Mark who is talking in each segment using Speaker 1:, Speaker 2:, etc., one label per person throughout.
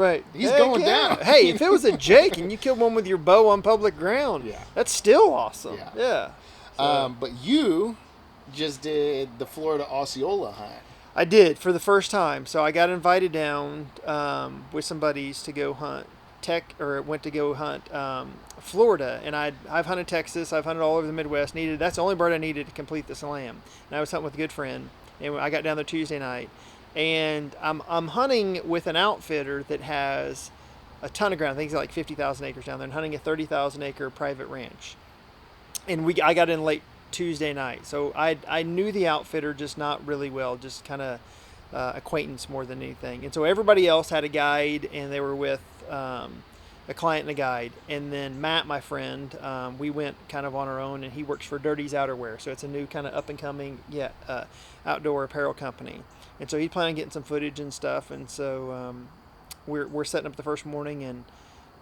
Speaker 1: Right.
Speaker 2: He's going down.
Speaker 1: Hey, if it was a Jake and you killed one with your bow on public ground, that's still awesome. Yeah. So.
Speaker 2: But you just did the Florida Osceola hunt.
Speaker 1: I did for the first time. So I got invited down with some buddies to go hunt went to go hunt Florida, and I've hunted Texas. I've hunted all over the Midwest. That's the only bird I needed to complete the slam. And I was hunting with a good friend, and I got down there Tuesday night, and I'm hunting with an outfitter that has a ton of ground. I think he's got like 50,000 acres down there, and hunting a 30,000 acre private ranch. And I got in late Tuesday night, so I knew the outfitter just not really well, just kind of acquaintance more than anything. And so everybody else had a guide, and they were with a client and a guide. And then Matt, my friend, we went kind of on our own, and he works for Dirty's Outerwear, so it's a new kind of up and coming outdoor apparel company. And so he's planning on getting some footage and stuff. And so we're setting up the first morning, and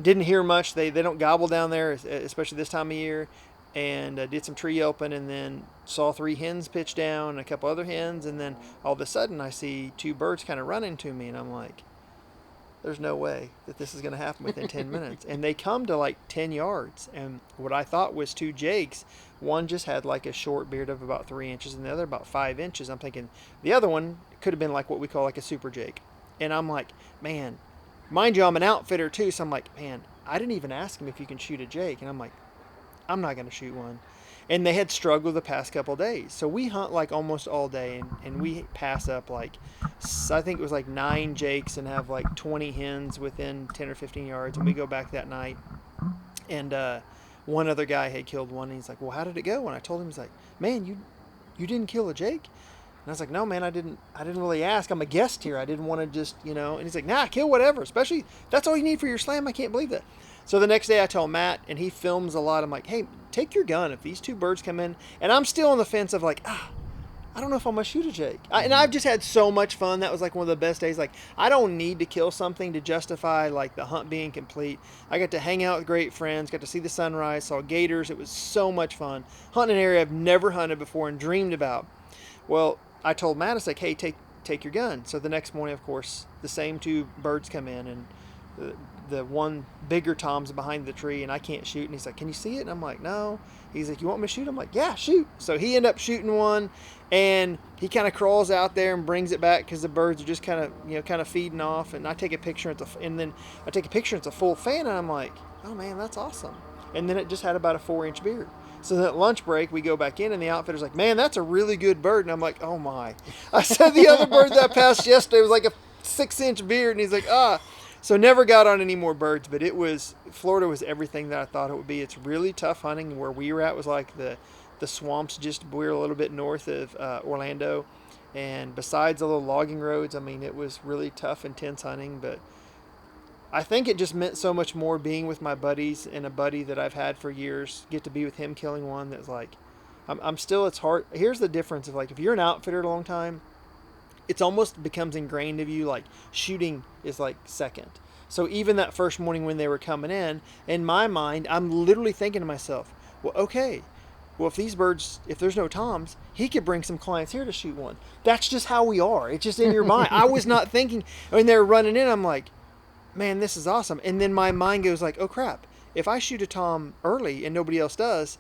Speaker 1: didn't hear much. They don't gobble down there, especially this time of year. And did some tree yelping, and then saw 3 hens pitch down and a couple other hens, and then all of a sudden I see 2 birds kind of running to me, and I'm like, there's no way that this is going to happen within 10 minutes. And they come to like 10 yards, and what I thought was 2 jakes. One just had like a short beard of about 3 inches, and the other about 5 inches. I'm thinking the other one could have been like what we call like a super jake. And I'm like, man, mind you, I'm an outfitter too, so I'm like, man, I didn't even ask him if you can shoot a jake. And I'm like, I'm not going to shoot one. And they had struggled the past couple of days. So we hunt like almost all day, and we pass up like, I think it was like 9 jakes and have like 20 hens within 10 or 15 yards. And we go back that night, and one other guy had killed one, and he's like, well, how did it go? And I told him, he's like, man, you didn't kill a jake? And I was like, no, man, I didn't really ask. I'm a guest here. I didn't want to just, and he's like, nah, kill whatever, especially that's all you need for your slam. I can't believe that. So the next day I tell Matt, and he films a lot. I'm like, hey, take your gun if these 2 birds come in. And I'm still on the fence of like, I don't know if I'm going to shoot a jake. And I've just had so much fun. That was like one of the best days. Like, I don't need to kill something to justify like the hunt being complete. I got to hang out with great friends, got to see the sunrise, saw gators. It was so much fun. Hunting an area I've never hunted before and dreamed about. Well, I told Matt, I was like, hey, take your gun. So the next morning, of course, the same 2 birds come in, and the one bigger tom's behind the tree, and I can't shoot. And he's like, can you see it? And I'm like, no. He's like, you want me to shoot? I'm like, yeah, shoot. So he ended up shooting one, and he kind of crawls out there and brings it back because the birds are just kind of feeding off. And I take a picture, and then I take a picture. It's a full fan, and I'm like, oh man, that's awesome. And then it just had about a 4-inch beard. So then at lunch break, we go back in, and the outfitter's like, man, that's a really good bird. And I'm like, oh my. I said the other bird that I passed yesterday was like a 6-inch beard, and he's like, So never got on any more birds, but Florida was everything that I thought it would be. It's really tough hunting. Where we were at was like the swamps, we're a little bit north of Orlando. And besides the little logging roads, I mean, it was really tough, intense hunting. But I think it just meant so much more being with my buddies, and a buddy that I've had for years, get to be with him killing one that's like, it's hard. Here's the difference of like, if you're an outfitter a long time, it's almost becomes ingrained of you, like shooting is like second. So even that first morning when they were coming in my mind, I'm literally thinking to myself, well, okay, well, if these birds, if there's no toms, he could bring some clients here to shoot one. That's just how we are. It's just in your mind. I was not thinking, when they were running in, I'm like, man, this is awesome. And then my mind goes like, oh crap, if I shoot a tom early and nobody else does,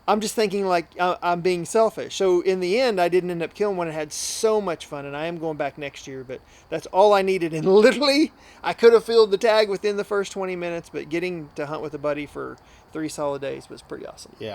Speaker 1: I'm just thinking like I'm being selfish. So in the end, I didn't end up killing one. I had so much fun, and I am going back next year, but that's all I needed. And literally, I could have filled the tag within the first 20 minutes, but getting to hunt with a buddy for 3 solid days was pretty awesome.
Speaker 2: Yeah.